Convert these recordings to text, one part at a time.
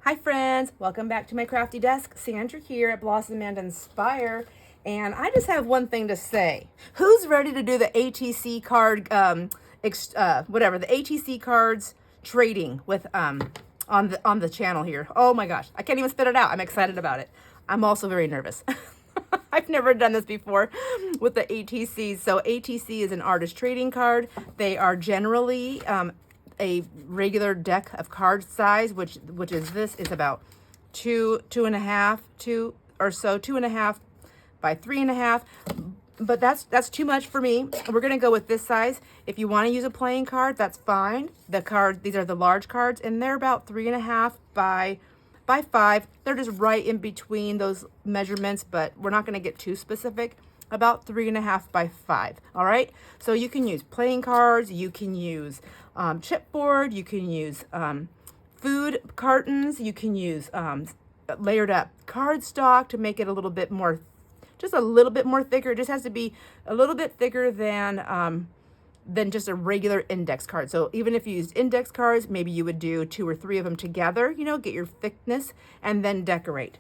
Hi friends, welcome back to my crafty desk. Sandra here at Blossom and Inspire, and I just have one thing to say. Who's ready to do the ATC card, the ATC cards trading with on the channel here? Oh my gosh, I can't even spit it out. I'm excited about it. I'm also very nervous. I've never done this before with the ATCs. So ATC is an artist trading card. They are generally a regular deck of card size, which is about two and a half by 3.5. But that's too much for me. We're gonna go with this size. If you want to use a playing card, that's fine. These are the large cards, and they're about 3.5 by 5. They're just right in between those measurements, but we're not going to get too specific. About 3.5 by 5. All right. So you can use playing cards. You can use chipboard. You can use food cartons. You can use layered up cardstock to make it a little bit more, just a little bit more thicker. It just has to be a little bit thicker than just a regular index card. So even if you used index cards, maybe you would do 2 or 3 of them together, you know, get your thickness and then decorate.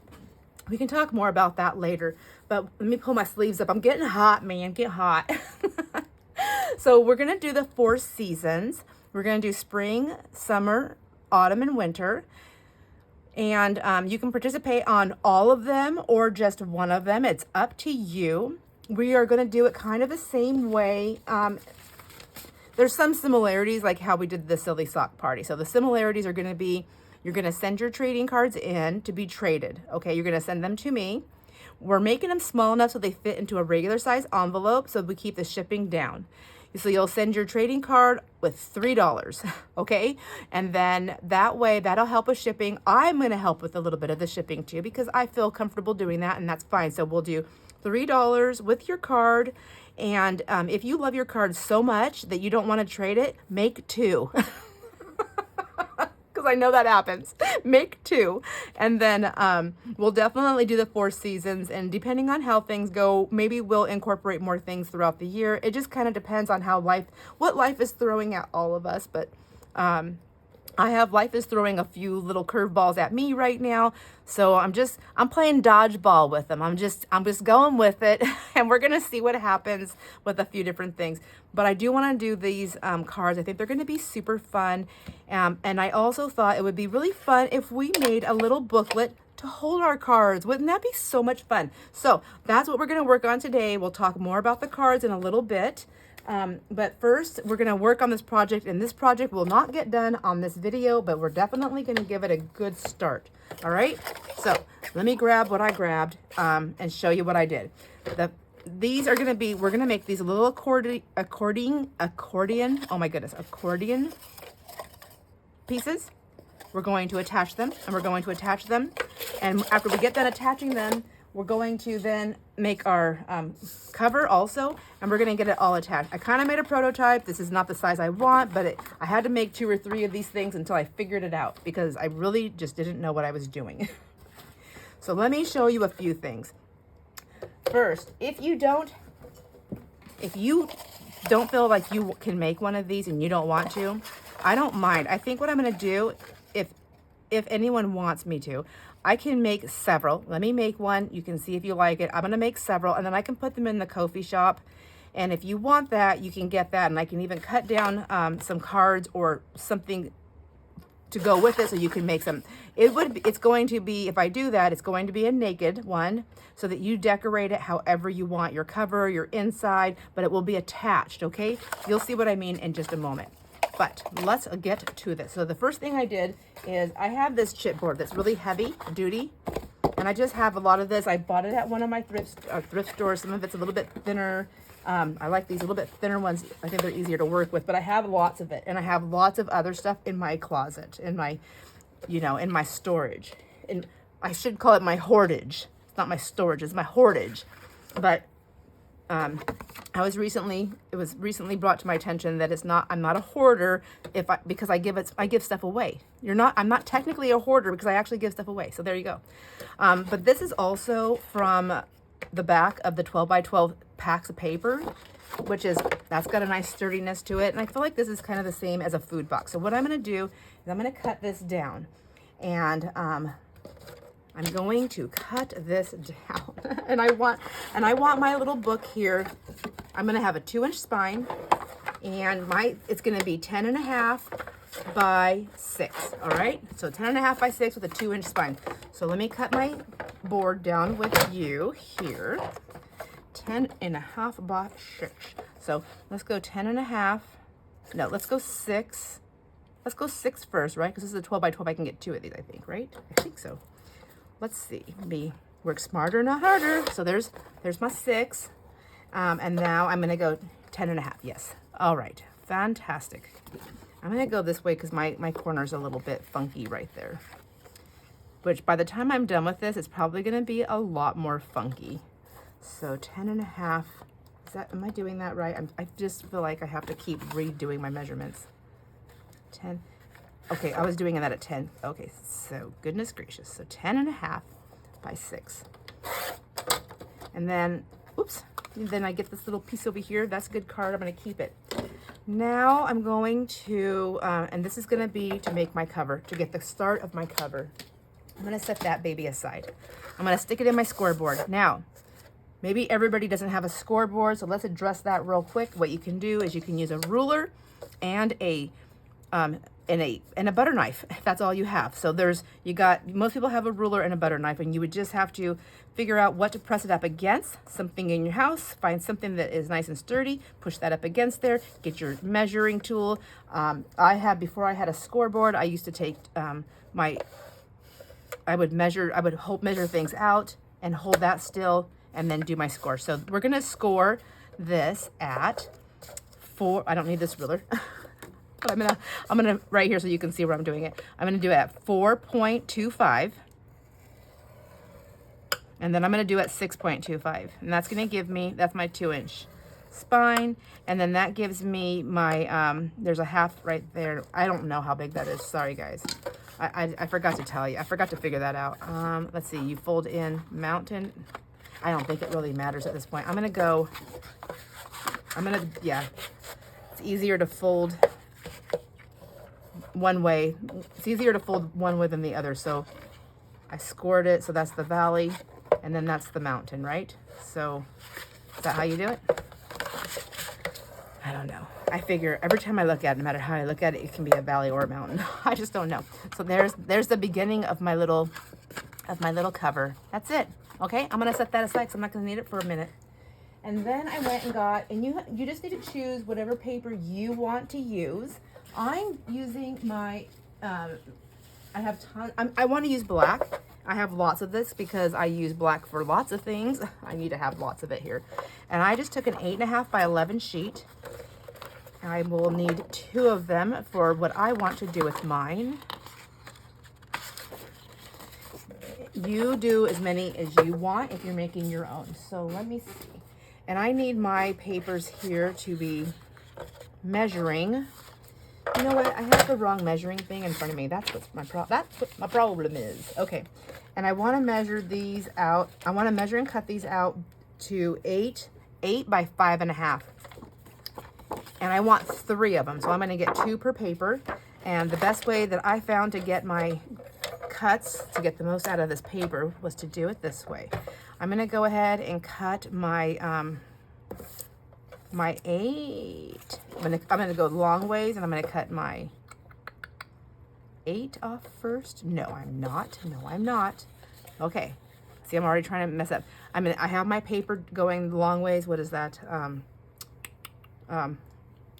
We can talk more about that later, but let me pull my sleeves up. I'm getting hot, man, get hot. So we're gonna do the 4 seasons. We're gonna do spring, summer, autumn, and winter. And you can participate on all of them or just one of them. It's up to you. We are gonna do it kind of the same way. There's some similarities, like how we did the silly sock party. So the similarities are going to be, you're going to send your trading cards in to be traded. Okay, you're going to send them to me. We're making them small enough so they fit into a regular size envelope so we keep the shipping down. So you'll send your trading card with $3, okay? And then that way, that'll help with shipping. I'm going to help with a little bit of the shipping too because I feel comfortable doing that, and that's fine. So we'll do $3 with your card. And if you love your card so much that you don't want to trade it, make 2. Because I know that happens. Make 2. And then we'll definitely do the 4 seasons. And depending on how things go, maybe we'll incorporate more things throughout the year. It just kind of depends on what life is throwing at all of us. But life is throwing a few little curveballs at me right now. So I'm playing dodgeball with them. I'm just going with it, and we're going to see what happens with a few different things. But I do want to do these cards. I think they're going to be super fun. And I also thought it would be really fun if we made a little booklet to hold our cards. Wouldn't that be so much fun? So that's what we're going to work on today. We'll talk more about the cards in a little bit. But first, we're going to work on this project, and this project will not get done on this video, but we're definitely going to give it a good start. All right, so let me grab what I grabbed and show you what I did. These are going to be, we're going to make these little accordion, oh my goodness, accordion pieces. We're going to attach them, and we're going to attach them, and after we get done attaching them, we're going to then make our cover also, and we're going to get it all attached. I kind of made a prototype. This is not the size I want, but I had to make 2 or 3 of these things until I figured it out because I really just didn't know what I was doing. So let me show you a few things. First, if you don't feel like you can make one of these and you don't want to, I don't mind. I think what I'm going to do, if anyone wants me to, I can make several. Let me make one. You can see if you like it. I'm going to make several, and then I can put them in the Ko-fi shop. And if you want that, you can get that. And I can even cut down some cards or something to go with it so you can make some. It's going to be, if I do that, it's going to be a naked one so that you decorate it however you want, your cover, your inside, but it will be attached, okay? You'll see what I mean in just a moment. But let's get to this. So the first thing I did is I have this chipboard that's really heavy duty, and I just have a lot of this. I bought it at one of my thrift stores. Some of it's a little bit thinner. I like these a little bit thinner ones. I think they're easier to work with, but I have lots of it, and I have lots of other stuff in my closet, in my storage. And I should call it my hoardage. It's not my storage, it's my hoardage. But it was recently brought to my attention that I'm not a hoarder because I give stuff away. I'm not technically a hoarder because I actually give stuff away. So there you go. But this is also from the back of the 12 by 12 packs of paper, that's got a nice sturdiness to it. And I feel like this is kind of the same as a food box. So what I'm going to do is I'm going to cut this down. And I'm going to cut this down. and I want my little book here. I'm gonna have a 2-inch spine, and it's gonna be 10.5 by 6, all right? So 10.5 by 6 with a 2-inch spine. So let me cut my board down with you here. 10.5 by 6. So let's go 10.5. No, let's go 6. Let's go 6 first, right? Because this is a 12 by 12. I can get 2 of these, I think, right? I think so. Let's see. Me work smarter, not harder. So there's my 6. And now I'm gonna go 10.5. Yes. All right. Fantastic. I'm gonna go this way because my corner's a little bit funky right there. Which by the time I'm done with this, it's probably gonna be a lot more funky. So 10.5. Am I doing that right? I just feel like I have to keep redoing my measurements. 10. Okay, I was doing that at 10. Okay, so goodness gracious. So 10.5 by 6. And then, oops, then I get this little piece over here. That's a good card. I'm going to keep it. Now I'm going to, and this is going to be to make my cover, to get the start of my cover. I'm going to set that baby aside. I'm going to stick it in my scoreboard. Now, maybe everybody doesn't have a scoreboard, so let's address that real quick. What you can do is you can use a ruler and a butter knife, if that's all you have. So most people have a ruler and a butter knife, and you would just have to figure out what to press it up against, something in your house, find something that is nice and sturdy, push that up against there, get your measuring tool. Before I had a scoreboard, I used to take I would measure things out and hold that still and then do my score. So we're gonna score this at 4, I don't need this ruler. But I'm gonna right here so you can see where I'm doing it. I'm gonna do it at 4.25, and then I'm gonna do it at 6.25, and that's gonna give me, that's my 2-inch spine, and then that gives me my there's a half right there. I don't know how big that is. Sorry guys, I forgot to tell you. I forgot to figure that out. Let's see. You fold in mountain. I don't think it really matters at this point. Yeah, it's easier to fold one way. It's easier to fold one way than the other. So I scored it. So that's the valley, and then that's the mountain, right? So is that how you do it? I don't know. I figure every time I look at it, no matter how I look at it, it can be a valley or a mountain. I just don't know. So there's the beginning of my little cover. That's it. Okay, I'm gonna set that aside because I'm not gonna need it for a minute. And then I went and got, and you just need to choose whatever paper you want to use. I'm using my, I want to use black. I have lots of this because I use black for lots of things. I need to have lots of it here. And I just took an 8.5 by 11 sheet. I will need 2 of them for what I want to do with mine. You do as many as you want if you're making your own. So let me see. And I need my papers here to be measuring. You know what? I have the wrong measuring thing in front of me. That's what my problem is. Okay. And I want to measure these out. I want to measure and cut these out to 8 by 5.5. And I want 3 of them. So I'm going to get 2 per paper. And the best way that I found to get my cuts, to get the most out of this paper, was to do it this way. I'm going to go ahead and cut my my 8. I'm gonna go long ways, and I'm gonna cut my 8 off first. No, I'm not. No, I'm not. Okay. See, I'm already trying to mess up. I have my paper going long ways. What is that?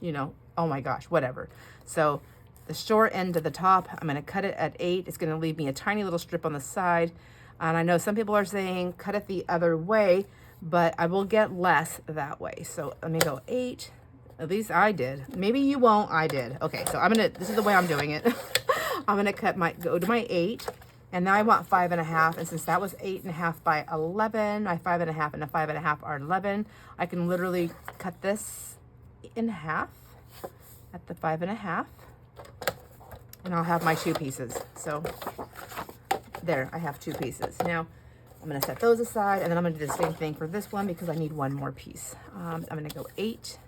You know, oh my gosh, whatever. So the short end to the top, I'm gonna cut it at 8. It's gonna leave me a tiny little strip on the side. And I know some people are saying cut it the other way, but I will get less that way. So let me go 8. At least I did. Maybe you won't. I did. Okay, so this is the way I'm doing it. I'm gonna go to my 8, and now I want 5.5. And since that was 8.5 by 11, my 5.5 and a 5.5 are 11. I can literally cut this in half at the 5.5, and I'll have my 2 pieces. So there, I have 2 pieces. Now I'm gonna set those aside, and then I'm gonna do the same thing for this one because I need 1 more piece. I'm gonna go 8.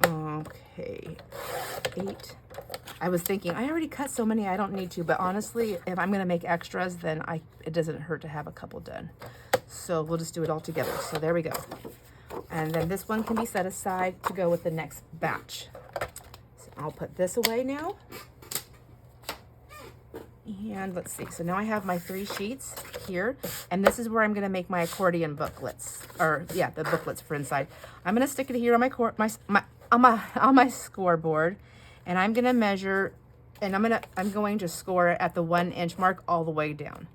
Okay, 8 I was thinking, I already cut so many, I don't need to. But honestly, if I'm going to make extras, then it doesn't hurt to have a couple done. So we'll just do it all together. So there we go. And then this one can be set aside to go with the next batch. So I'll put this away now. And let's see, so now I have my 3 sheets here, and this is where I'm going to make my accordion booklets, or yeah, the booklets for inside. I'm going to stick it here on on my scoreboard, and I'm going to measure, and I'm going to score at the 1 inch mark all the way down.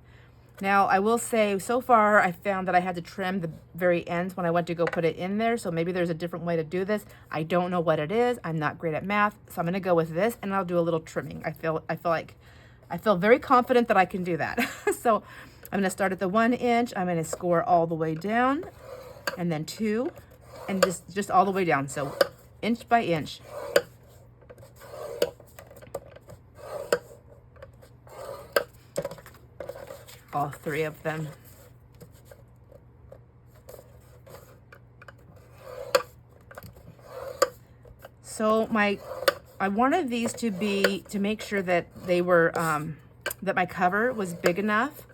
Now I will say, so far I found that I had to trim the very ends when I went to go put it in there, so maybe there's a different way to do this. I don't know what it is. I'm not great at math, so I'm going to go with this, and I'll do a little trimming. I feel very confident that I can do that. So I'm going to start at the 1 inch. I'm going to score all the way down, and then 2, and just all the way down. So inch by inch. All 3 of them. So I wanted these to make sure that they were, that my cover was big enough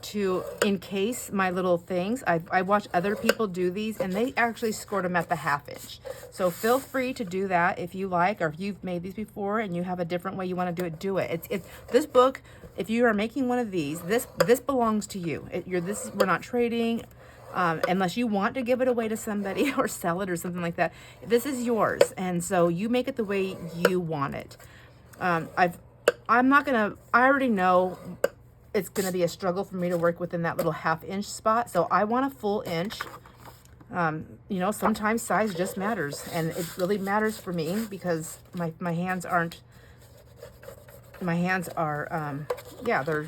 to encase my little things. I watched other people do these, and they actually scored them at the 1/2 inch. So feel free to do that if you like, or if you've made these before and you have a different way you want to do it, do it. This book, if you are making one of these, this belongs to you. We're not trading. Unless you want to give it away to somebody or sell it or something like that. This is yours, and so you make it the way you want it. I already know it's gonna be a struggle for me to work within that little 1/2 inch spot, so I want a full inch. You know, sometimes size just matters, and it really matters for me because my hands are, yeah, they're,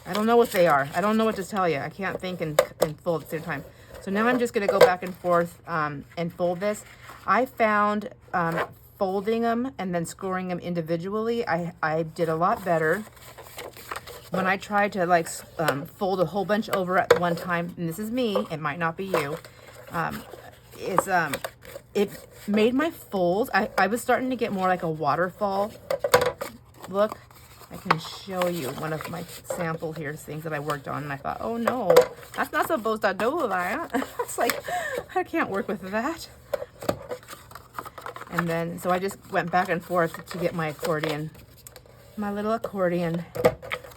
I don't know what they are. I don't know what to tell you. I can't think and fold at the same time. So now I'm just going to go back and forth and fold this. I found folding them and then scoring them individually, I did a lot better when I tried to fold a whole bunch over at one time. And this is me. It might not be you. It made my folds. I was starting to get more like a waterfall look. I can show you one of my sample here things that I worked on, and I thought, oh no, that's not supposed to do that. It's like, I can't work with that. And then, so I just went back and forth to get my accordion, my little accordion.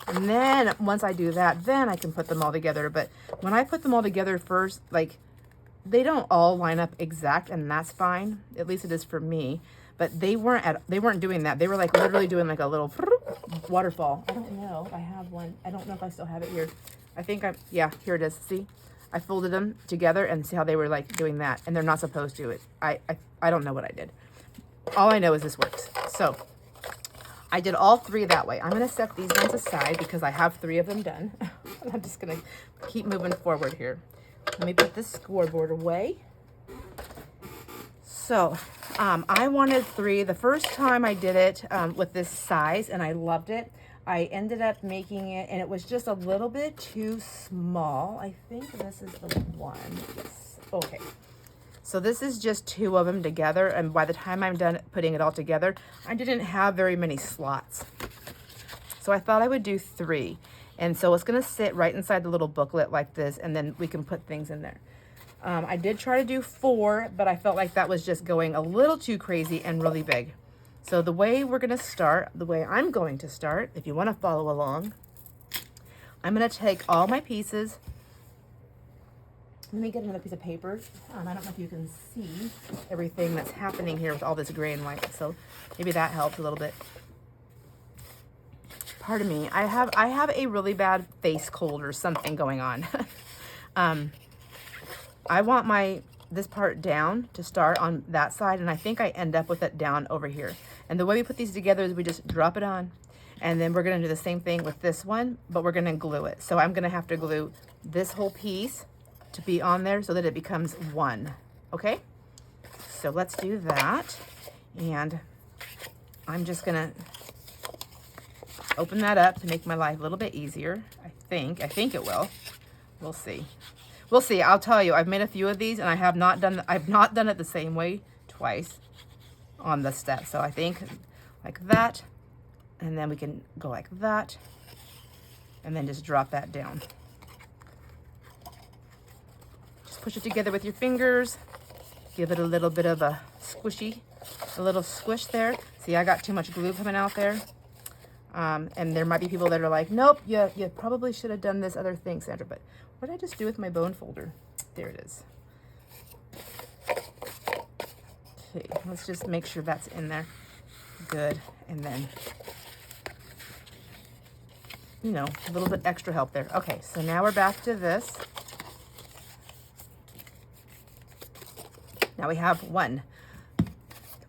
And then once I do that, then I can put them all together. But when I put them all together first, they don't all line up exact, and that's fine. At least it is for me. But they weren't doing that. They were literally doing a little waterfall. I don't know if I have one. I don't know if I still have it here. I think yeah, here it is. See? I folded them together and see how they were doing that. And they're not supposed to. I don't know what I did. All I know is this works. So I did all 3 that way. I'm going to set these ones aside because I have 3 of them done. I'm just going to keep moving forward here. Let me put this scoreboard away. So I wanted 3. The first time I did it with this size, and I loved it, I ended up making it, and it was just a little bit too small. I think this is the one. Yes. Okay. So this is just 2 of them together, and by the time I'm done putting it all together, I didn't have very many slots. So I thought I would do 3. And so it's going to sit right inside the little booklet like this, and then we can put things in there. I did try to do 4, but I felt like that was just going a little too crazy and really big. So the way we're going to start, the way I'm going to start, if you want to follow along, I'm going to take all my pieces. Let me get another piece of paper. I don't know if you can see everything that's happening here with all this gray and white. So maybe that helps a little bit. Pardon me. I have a really bad face cold or something going on. I want this part down to start on that side, and I think I end up with it down over here. And the way we put these together is we just drop it on, and then we're going to do the same thing with this one, but we're going to glue it. So I'm going to have to glue this whole piece to be on there so that it becomes one. Okay? So let's do that. And I'm just going to open that up to make my life a little bit easier. I think it will. We'll see. We'll see. I'll tell you, I've made a few of these, and I've not done it the same way twice. on the step. So I think like that, and then we can go like that, and then just drop that down. Just push it together with your fingers. Give it a little bit of a squishy, a little squish there. See, I got too much glue coming out there. And there might be people that are like, nope, you probably should have done this other thing, Sandra. But what did I just do with my bone folder? There it is. Okay, let's just make sure that's in there. Good. And then, you know, a little bit extra help there. Okay, so now we're back to this. Now we have one.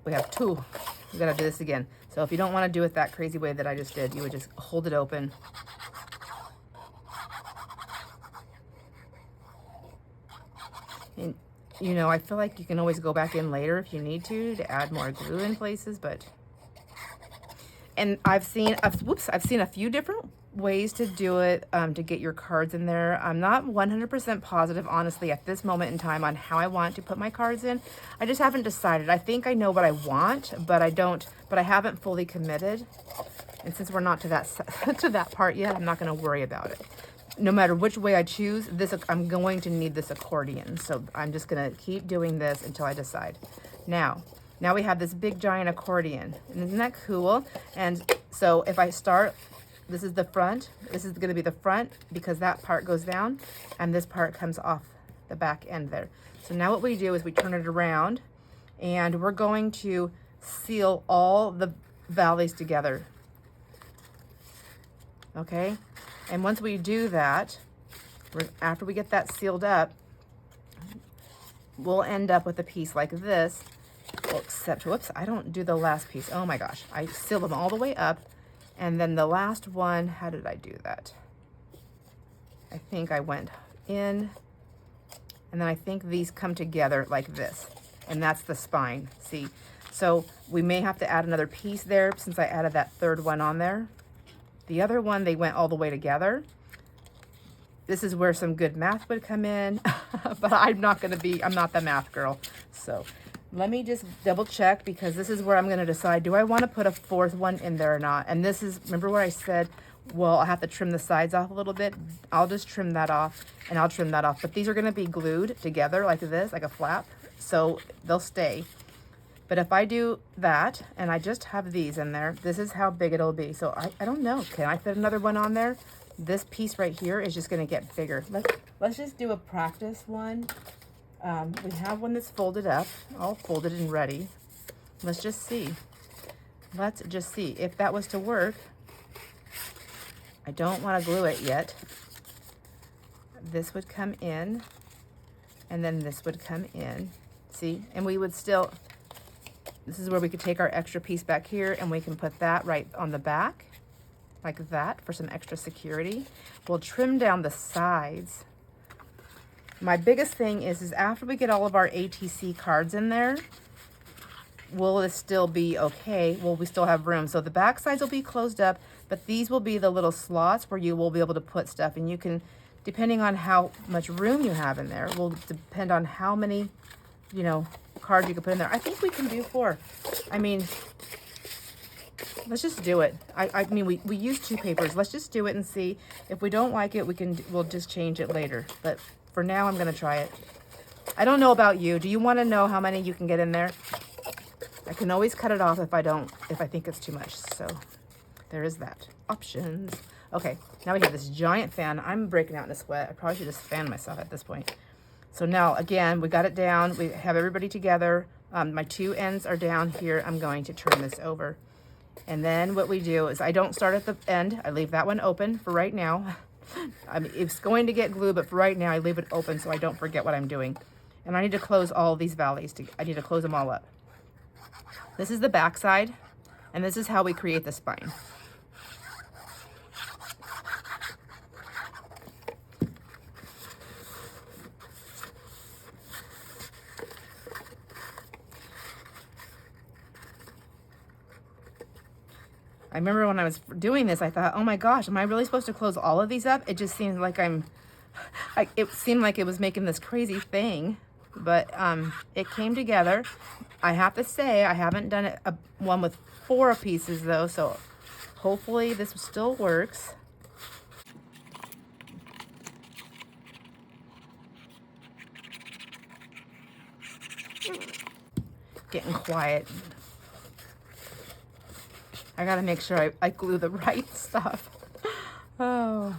We have two. We gotta do this again. So if you don't want to do it that crazy way that I just did, you would just hold it open. And, you know, I feel like you can always go back in later if you need to add more glue in places, but... And I've seen a few different ways to do it, to get your cards in there. I'm not 100% positive, honestly, at this moment in time on how I want to put my cards in. I just haven't decided. I think I know what I want, but I haven't fully committed. And since we're not to that to that part yet, I'm not going to worry about it. No matter which way I choose, I'm going to need this accordion. So I'm just going to keep doing this until I decide. Now we have this big giant accordion. And isn't that cool? And so if I start, this is the front. This is going to be the front because that part goes down and this part comes off the back end there. So now what we do is we turn it around and we're going to seal all the valleys together. Okay? And once we do that, after we get that sealed up, we'll end up with a piece like this. Well, except, whoops, I don't do the last piece. Oh my gosh. I seal them all the way up. And then the last one, how did I do that? I think I went in, and then I think these come together like this. And that's the spine, see? So we may have to add another piece there since I added that third one on there. The other one, they went all the way together. This is where some good math would come in, but I'm not the math girl. So let me just double check because this is where I'm going to decide, do I want to put a fourth one in there or not? And this is, remember where I said, well, I'll have to trim the sides off a little bit. I'll just trim that off and I'll trim that off. But these are going to be glued together like this, like a flap. So they'll stay. But if I do that and I just have these in there, this is how big it'll be. So I don't know. Can I fit another one on there? This piece right here is just going to get bigger. Let's just do a practice one. We have one that's folded up, all folded and ready. Let's just see. Let's just see if that was to work. I don't want to glue it yet. This would come in, and then this would come in. See, and we would still, this is where we could take our extra piece back here and we can put that right on the back, like that, for some extra security. We'll trim down the sides. My biggest thing is after we get all of our ATC cards in there, will this still be okay? Will we still have room? So the back sides will be closed up, but these will be the little slots where you will be able to put stuff. And you can, depending on how much room you have in there, will depend on how many, you know, cards you can put in there. I think we can do 4. I mean, let's just do it. I mean, we use 2 papers. Let's just do it and see. If we don't like it, we'll just change it later. But for now, I'm going to try it. I don't know about you. Do you want to know how many you can get in there? I can always cut it off if I think it's too much. So there is that. Options. Okay, now we have this giant fan. I'm breaking out in a sweat. I probably should just fan myself at this point. So now, again, we got it down. We have everybody together. My 2 ends are down here. I'm going to turn this over. And then what we do is I don't start at the end. I leave that one open for right now. I mean, it's going to get glue, but for right now, I leave it open so I don't forget what I'm doing. And I need to close all these valleys. I need to close them all up. This is the back side, and this is how we create the spine. I remember when I was doing this, I thought, oh my gosh, am I really supposed to close all of these up? It just seemed like it seemed like it was making this crazy thing, but it came together. I have to say, I haven't done one with 4 pieces though, so hopefully this still works. Getting quiet. I gotta make sure I glue the right stuff. Oh.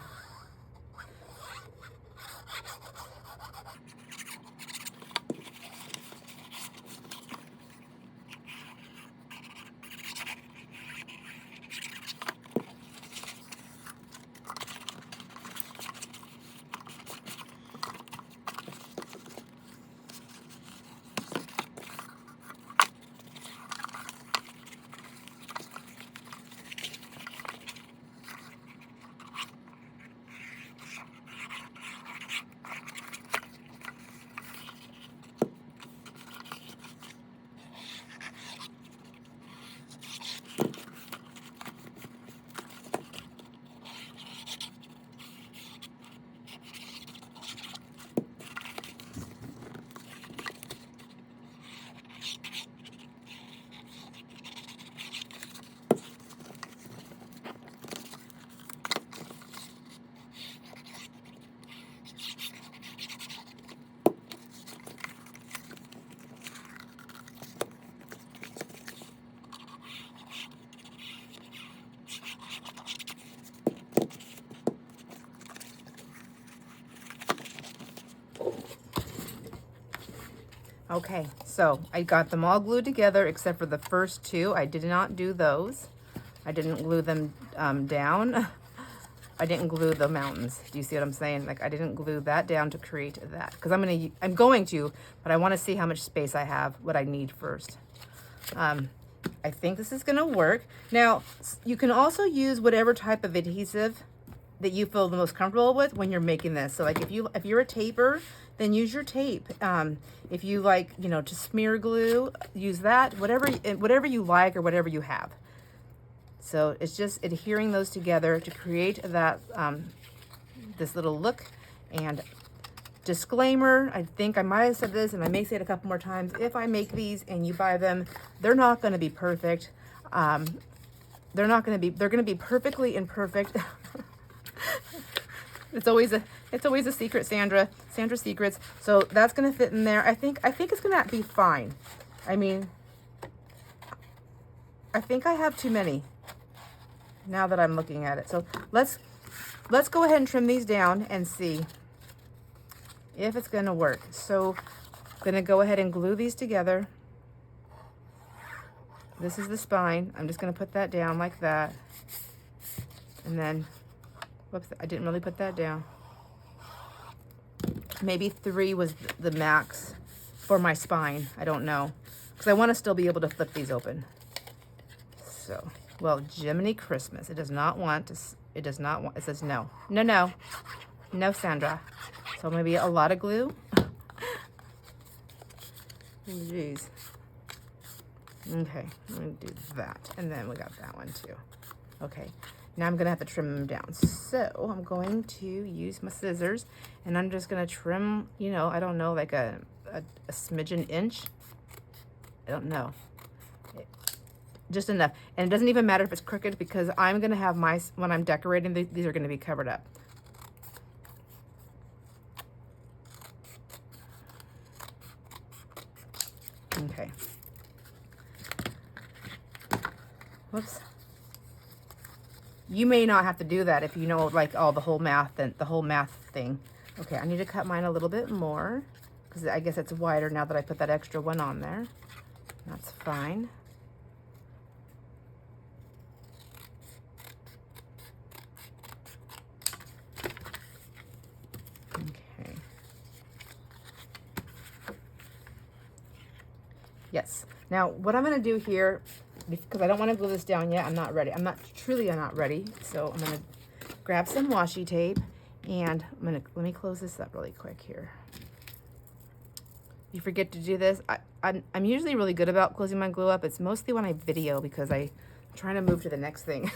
Okay, so I got them all glued together except for the first 2. I did not do those. I didn't glue them down. I didn't glue the mountains. Do you see what I'm saying? Like I didn't glue that down to create that because I'm going to, but I want to see how much space I have, what I need first. I think this is gonna work. Now, you can also use whatever type of adhesive that you feel the most comfortable with when you're making this. So like if you're a taper, then use your tape. If you like, you know, to smear glue, use that, whatever you like or whatever you have. So it's just adhering those together to create that, this little look. And disclaimer, I think I might have said this and I may say it a couple more times. If I make these and you buy them, they're not gonna be perfect. They're gonna be perfectly imperfect. It's always a secret, Sandra secrets. So that's gonna fit in there. I think it's gonna be fine. I mean, I think I have too many now that I'm looking at it. So let's go ahead and trim these down and see if it's gonna work. So I'm gonna go ahead and glue these together. This is the spine. I'm just gonna put that down like that. And then, whoops, I didn't really put that down. Maybe 3 was the max for my spine. I don't know. Because I want to still be able to flip these open. So, well, Jiminy Christmas. It does not want to, it says no. No, Sandra. So maybe a lot of glue. Jeez. Okay, I'm going to do that. And then we got that one too. Okay. Now I'm gonna have to trim them down. So I'm going to use my scissors and I'm just gonna trim, you know, I don't know, like a smidgen inch. I don't know. Just enough. And it doesn't even matter if it's crooked because I'm gonna have when I'm decorating, these are gonna be covered up. Okay. Whoops. You may not have to do that if you know like all the whole math and the whole math thing. Okay, I need to cut mine a little bit more because I guess it's wider now that I put that extra one on there. That's fine. Okay. Yes. Now what I'm going to do here, because I don't want to glue this down yet, I'm not ready. I'm not ready. So I'm going to grab some washi tape and let me close this up really quick here. You forget to do this. I'm usually really good about closing my glue up. It's mostly when I video because I'm trying to move to the next thing.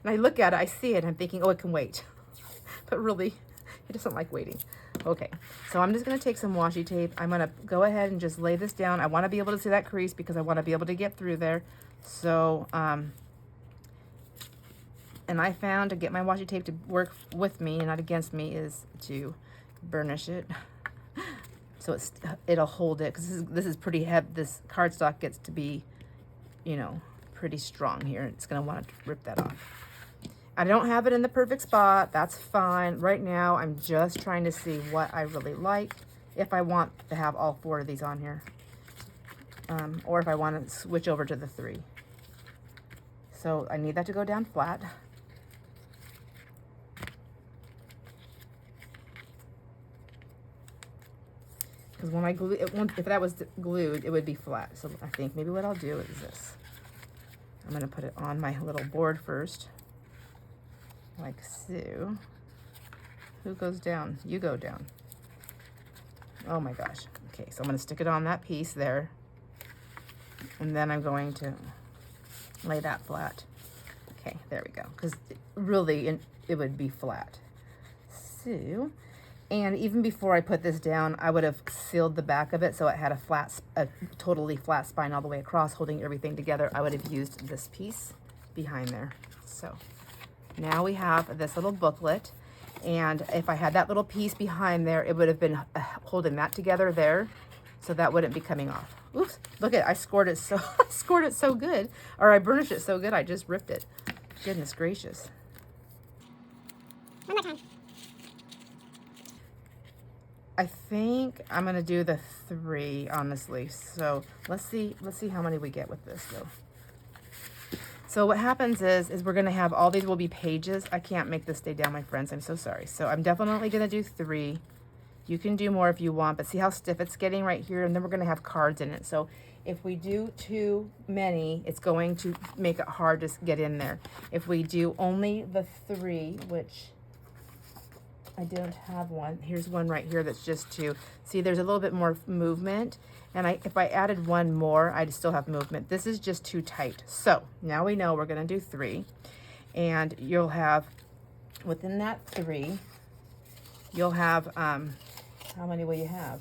And I look at it, I see it, and I'm thinking, oh, it can wait. But really, it doesn't like waiting. Okay, so I'm just gonna take some washi tape. I'm gonna go ahead and just lay this down. I wanna be able to see that crease because I wanna be able to get through there. So, and I found to get my washi tape to work with me and not against me is to burnish it. So it'll hold it, because this is pretty heavy. This cardstock gets to be, you know, pretty strong here. It's gonna want to rip that off. I don't have it in the perfect spot. That's fine. Right now, I'm just trying to see what I really like. If I want to have all 4 of these on here, or if I want to switch over to the 3. So I need that to go down flat. Because when I glue it, if that was glued, it would be flat. So I think maybe what I'll do is this. I'm going to put it on my little board first, like so. Who goes down? You go down. Oh my gosh. Okay, so I'm going to stick it on that piece there. And then I'm going to lay that flat. Okay, there we go. Because really, it would be flat. So... and even before I put this down, I would have sealed the back of it so it had a totally flat spine all the way across, holding everything together. I would have used this piece behind there. So now we have this little booklet, and if I had that little piece behind there, it would have been holding that together there, so that wouldn't be coming off. Oops! Look at it, I scored it so I scored it so good, or I burnished it so good, I just ripped it. Goodness gracious! One more time. I think I'm gonna do the 3, honestly. So let's see how many we get with this though. So what happens is we're gonna have all these will be pages. I can't make this stay down, my friends. I'm so sorry. So I'm definitely gonna do 3. You can do more if you want, but see how stiff it's getting right here, and then we're gonna have cards in it. So if we do too many, it's going to make it hard to get in there. If we do only the 3, which I don't have one. Here's one right here that's just 2. See, there's a little bit more movement. And if I added 1 more, I'd still have movement. This is just too tight. So now we know we're going to do 3. And you'll have, within that 3, you'll have, how many will you have?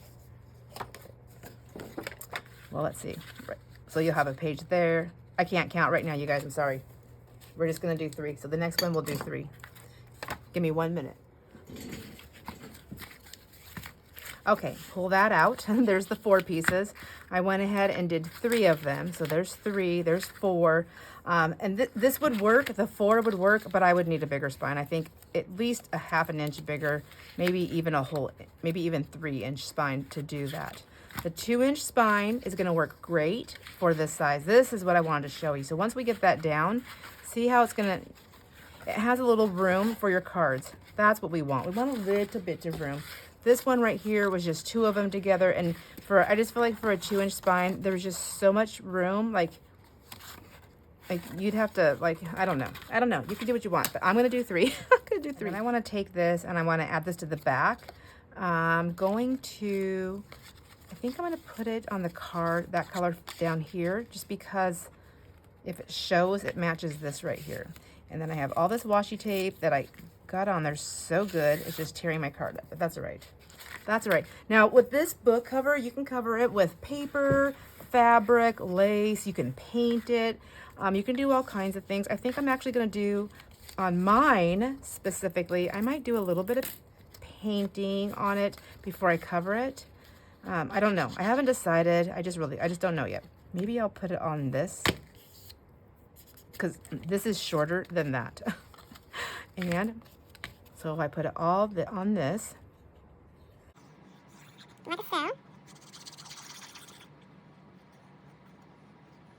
Well, let's see. Right. So you'll have a page there. I can't count right now, you guys. I'm sorry. We're just going to do 3. So the next one we'll do 3. Give me 1 minute. Okay, pull that out. There's the 4 pieces. I went ahead and did 3 of them. So there's 3, there's 4. And this would work, the 4 would work, but I would need a bigger spine. I think at least a ½ an inch bigger, maybe even maybe even 3-inch spine to do that. The 2-inch spine is gonna work great for this size. This is what I wanted to show you. So once we get that down, see how it has a little room for your cards. That's what we want. We want a little bit of room. This one right here was just 2 of them together, and I just feel like for a 2-inch spine, there was just so much room. Like you'd have to, I don't know. You can do what you want, but I'm gonna do 3. I'm gonna do 3. And I want to take this and I want to add this to the back. I'm going to, I think I'm gonna put it on the card, that color down here, just because if it shows, it matches this right here. And then I have all this washi tape that I got on there so good, it's just tearing my card up, but that's all right. That's all right. Now with this book cover, you can cover it with paper, fabric, lace, you can paint it, you can do all kinds of things. I think I'm actually going to do, on mine specifically, I might do a little bit of painting on it before I cover it. I don't know. I haven't decided. I just don't know yet. Maybe I'll put it on this, because this is shorter than that. And so if I put it all on this. Like so.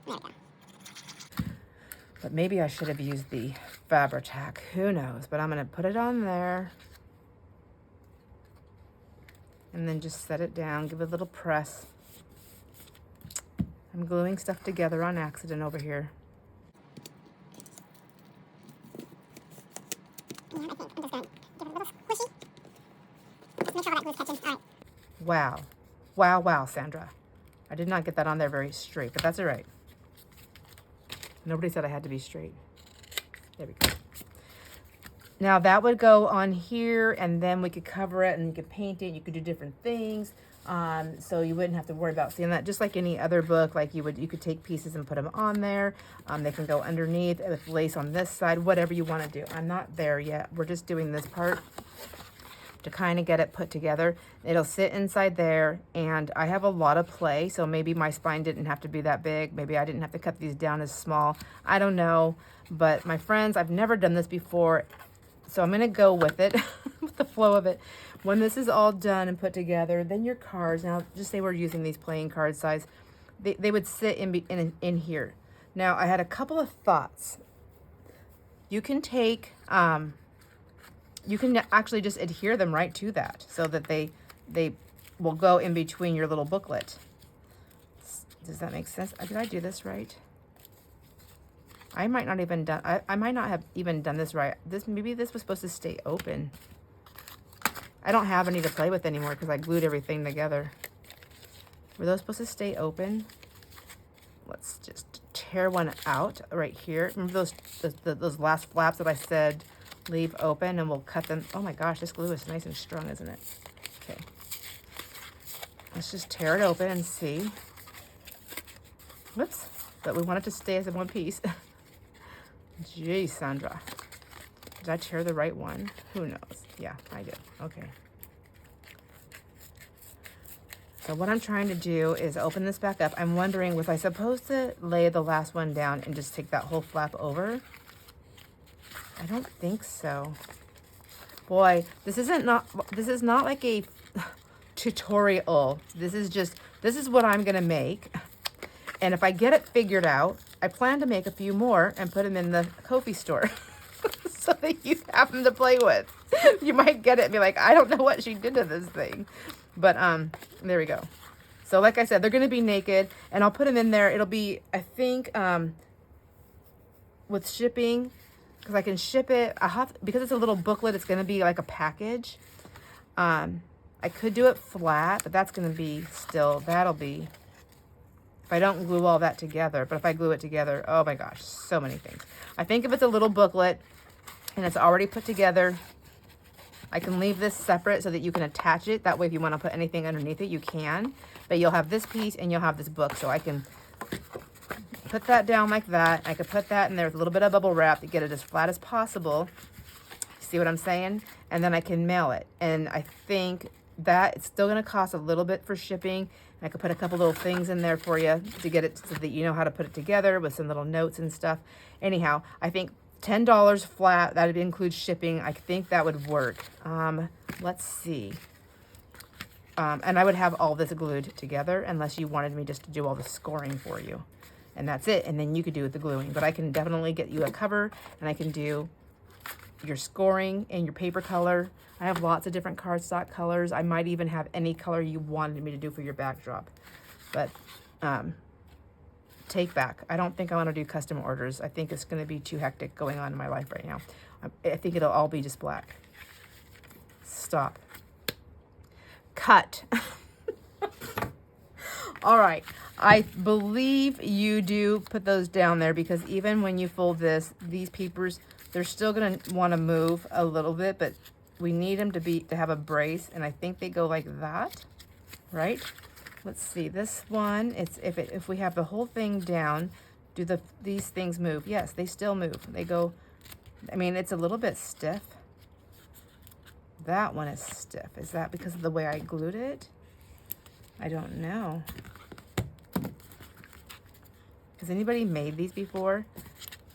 There we go. But maybe I should have used the Fabri-Tac. Who knows? But I'm going to put it on there. And then just set it down. Give it a little press. I'm gluing stuff together on accident over here. And I think I'm just going to give it a little squishy. Just make sure all that glue's catching. All right. Wow. Wow, wow, Sandra. I did not get that on there very straight, but that's all right. Nobody said I had to be straight. There we go. Now that would go on here, and then we could cover it and you could paint it. You could do different things. So you wouldn't have to worry about seeing that. Just like any other book, like you could take pieces and put them on there. They can go underneath with lace on this side, whatever you want to do. I'm not there yet. We're just doing this part to kind of get it put together. It'll sit inside there, and I have a lot of play, so maybe my spine didn't have to be that big. Maybe I didn't have to cut these down as small. I don't know, but my friends, I've never done this before, so I'm gonna go with it, with the flow of it. When this is all done and put together, then your cards, now just say we're using these playing card size, they would sit in here. Now I had a couple of thoughts. You can take, you can actually just adhere them right to that so that they will go in between your little booklet. Does that make sense? Did I do this right? I might not even done, I might not have even done this right. Maybe this was supposed to stay open. I don't have any to play with anymore because I glued everything together. Were those supposed to stay open? Let's just tear one out right here. Remember those last flaps that I said leave open, and we'll cut them. Oh my gosh, this glue is nice and strong, isn't it? Okay. Let's just tear it open and see. Whoops. But we want it to stay as in one piece. Gee, Sandra. Did I tear the right one? Who knows? Yeah, I did. Okay. So what I'm trying to do is open this back up. I'm wondering, was I supposed to lay the last one down and just take that whole flap over? I don't think so. Boy, this is not like a tutorial. This is what I'm gonna make. And if I get it figured out, I plan to make a few more and put them in the Ko-fi store so that you have them to play with. You might get it and be like, I don't know what she did to this thing. But there we go. So like I said, they're gonna be naked, and I'll put them in there. It'll be, I think, with shipping, because I can ship it. Because it's a little booklet, it's gonna be like a package. I could do it flat, but that's gonna be that'll be, if I don't glue all that together. But if I glue it together, oh my gosh, so many things. I think if it's a little booklet and it's already put together, I can leave this separate so that you can attach it. That way, if you want to put anything underneath it, you can. But you'll have this piece and you'll have this book. So I can put that down like that. I could put that in there with a little bit of bubble wrap to get it as flat as possible. See what I'm saying? And then I can mail it. And I think that it's still going to cost a little bit for shipping. I could put a couple little things in there for you to get it so that you know how to put it together with some little notes and stuff. Anyhow, I think $10 flat, that would include shipping. I think that would work. Let's see. And I would have all this glued together unless you wanted me just to do all the scoring for you. And that's it. And then you could do the gluing. But I can definitely get you a cover, and I can do your scoring and your paper color. I have lots of different cardstock colors. I might even have any color you wanted me to do for your backdrop. But take back. I don't think I want to do custom orders. I think it's going to be too hectic going on in my life right now. I think it'll all be just black. Stop. Cut. All right. I believe you do put those down there because even when you fold these papers, they're still going to want to move a little bit, but we need them to have a brace, and I think they go like that, right? Let's see, this one, if we have the whole thing down, do these things move? Yes, they still move. They go, I mean, it's a little bit stiff. That one is stiff. Is that because of the way I glued it? I don't know. Has anybody made these before?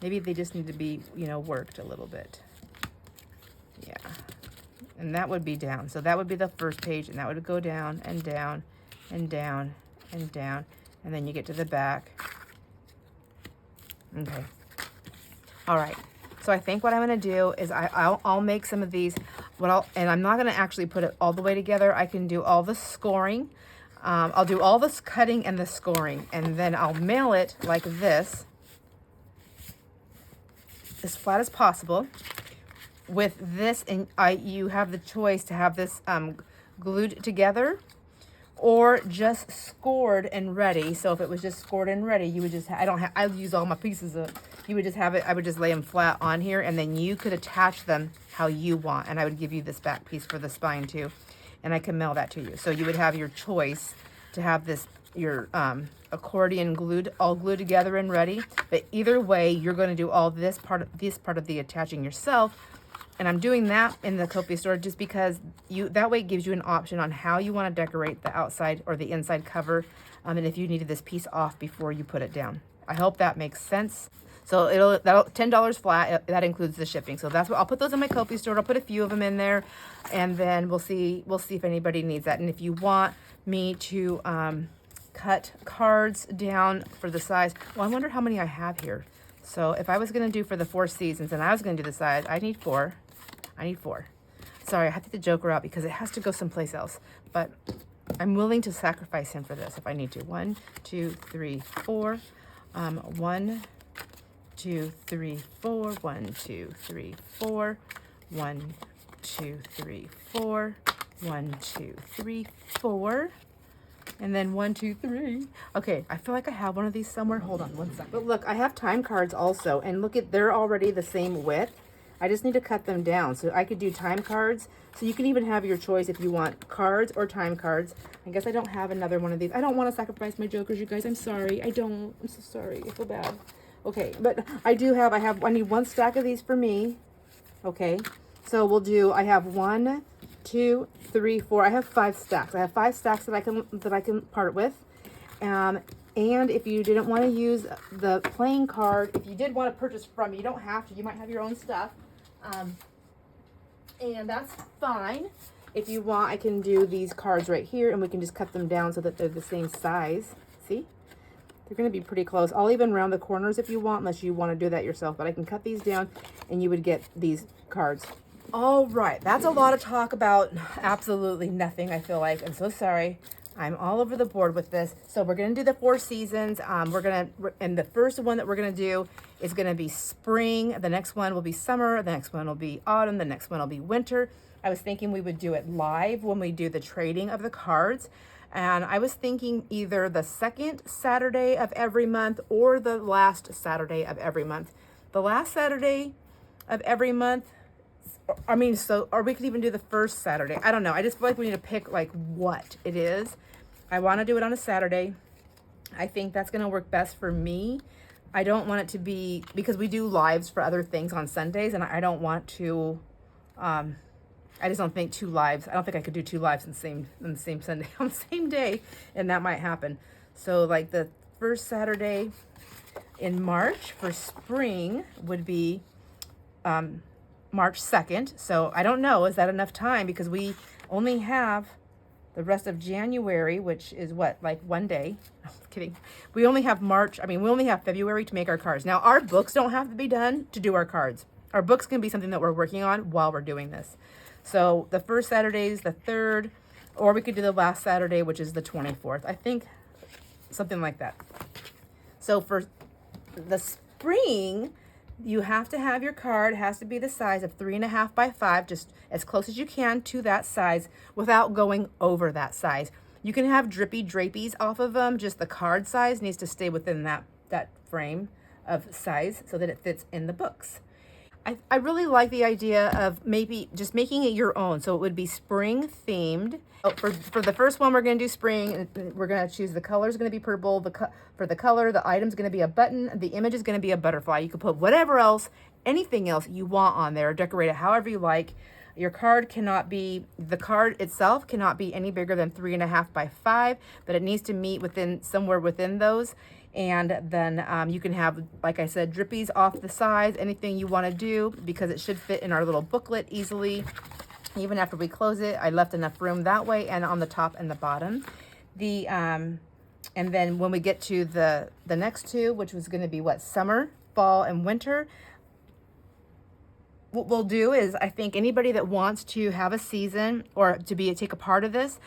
Maybe they just need to be, worked a little bit. Yeah. And that would be down. So that would be the first page, and that would go down and down and down and down. And then you get to the back. Okay. All right. So I think what I'm going to do is I'll make some of these. And I'm not going to actually put it all the way together. I can do all the scoring. I'll do all this cutting and the scoring, and then I'll mail it like this, as flat as possible. With this, and you have the choice to have this glued together or just scored and ready. So if it was just scored and ready, you would just, I use all my pieces you would just have it, I would just lay them flat on here, and then you could attach them how you want. And I would give you this back piece for the spine too. And I can mail that to you. So you would have your choice to have this, your accordion glued, all glued together and ready. But either way, you're going to do all this part of the attaching yourself. And I'm doing that in the Kopi store just because that way it gives you an option on how you want to decorate the outside or the inside cover. And if you needed this piece off before you put it down. I hope that makes sense. So that'll $10 flat. That includes the shipping. So that's what I'll put those in my Kopi store. I'll put a few of them in there, and then we'll see if anybody needs that. And if you want me to cut cards down for the size, well, I wonder how many I have here. So if I was going to do for the 4 seasons and I was going to do the size, I need 4. Sorry, I have to take the Joker out because it has to go someplace else. But I'm willing to sacrifice him for this if I need to. 1, 2, 3, 4. 1, 2, 3, 4. 1, 2, 3, 4. 1, 2, 3, 4. 1, 2, 3, 4. And then 1, 2, 3. Okay, I feel like I have one of these somewhere. Hold on one second. But look, I have time cards also. And look they're already the same width. I just need to cut them down. So I could do time cards. So you can even have your choice if you want cards or time cards. I guess I don't have another one of these. I don't want to sacrifice my jokers, you guys. I'm sorry. I don't. I'm so sorry. I feel bad. Okay, but I need 1 stack of these for me. Okay, so I have 1, 2, 3, 4. I have 5 stacks. I have 5 stacks that I can part with. And if you didn't want to use the playing card, if you did want to purchase from me, you don't have to. You might have your own stuff. And that's fine. If you want, I can do these cards right here, and we can just cut them down so that they're the same size. See? They're going to be pretty close. I'll even round the corners if you want, unless you want to do that yourself. But I can cut these down, and you would get these cards. All right. That's a lot of talk about absolutely nothing, I feel like. I'm so sorry. I'm all over the board with this. So we're going to do the 4 seasons. And the first one that we're going to do is going to be spring. The next one will be summer. The next one will be autumn. The next one will be winter. I was thinking we would do it live when we do the trading of the cards. And I was thinking either the 2nd Saturday of every month or the last Saturday of every month. The last Saturday of every month, or we could even do the 1st Saturday. I don't know. I just feel like we need to pick like what it is. I want to do it on a Saturday. I think that's going to work best for me. I don't want it to be, because we do lives for other things on Sundays, and I don't want to, I just don't think 2 lives. I don't think I could do 2 lives on the same Sunday, on the same day, and that might happen. So like the 1st Saturday in March for spring would be March 2nd. So I don't know, is that enough time? Because we only have the rest of January, which is what, like 1 day. I'm kidding. We only have we only have February to make our cards. Now, our books don't have to be done to do our cards. Our books can be something that we're working on while we're doing this. So the 1st Saturday is the 3rd, or we could do the last Saturday, which is the 24th. I think something like that. So for the spring, you have to have your card. It has to be the size of 3.5 by 5, just as close as you can to that size without going over that size. You can have drippy drapies off of them. Just the card size needs to stay within that frame of size so that it fits in the books. I really like the idea of maybe just making it your own. So it would be spring themed. For the first one, we're going to do spring. And we're going to choose the color is going to be purple. For the color, the item is going to be a button. The image is going to be a butterfly. You can put whatever else, anything else you want on there. Decorate it however you like. Your card the card itself cannot be any bigger than 3.5 by 5, but it needs to meet somewhere within those. And then you can have, like I said, drippies off the sides, anything you want to do, because it should fit in our little booklet easily. Even after we close it, I left enough room that way, and on the top and the bottom. And then when we get to the next 2, which was going to be summer, fall, and winter, what we'll do is, I think anybody that wants to have a season or to take a part of this,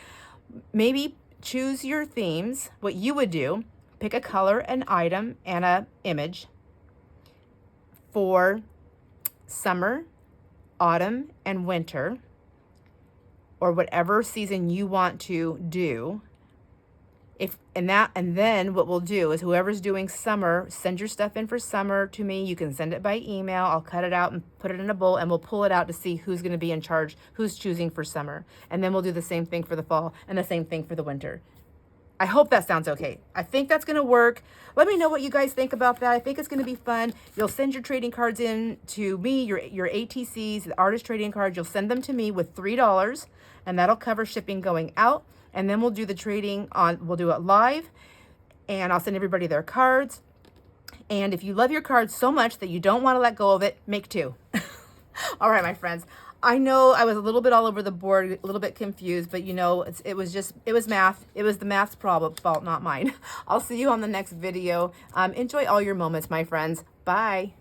maybe choose your themes. What you would do, pick a color, an item, and an image for summer, autumn, and winter, or whatever season you want to do. And then what we'll do is whoever's doing summer, send your stuff in for summer to me. You can send it by email. I'll cut it out and put it in a bowl, and we'll pull it out to see who's going to be in charge, who's choosing for summer. And then we'll do the same thing for the fall and the same thing for the winter. I hope that sounds okay. I think that's going to work. Let me know what you guys think about that. I think it's going to be fun. You'll send your trading cards in to me, your ATCs, the artist trading cards. You'll send them to me with $3, and that'll cover shipping going out. And then we'll do the trading we'll do it live, and I'll send everybody their cards. And if you love your cards so much that you don't want to let go of it, make 2. All right, my friends. I know I was a little bit all over the board, a little bit confused, but you know, it was math. It was the math's fault, not mine. I'll see you on the next video. Enjoy all your moments, my friends. Bye.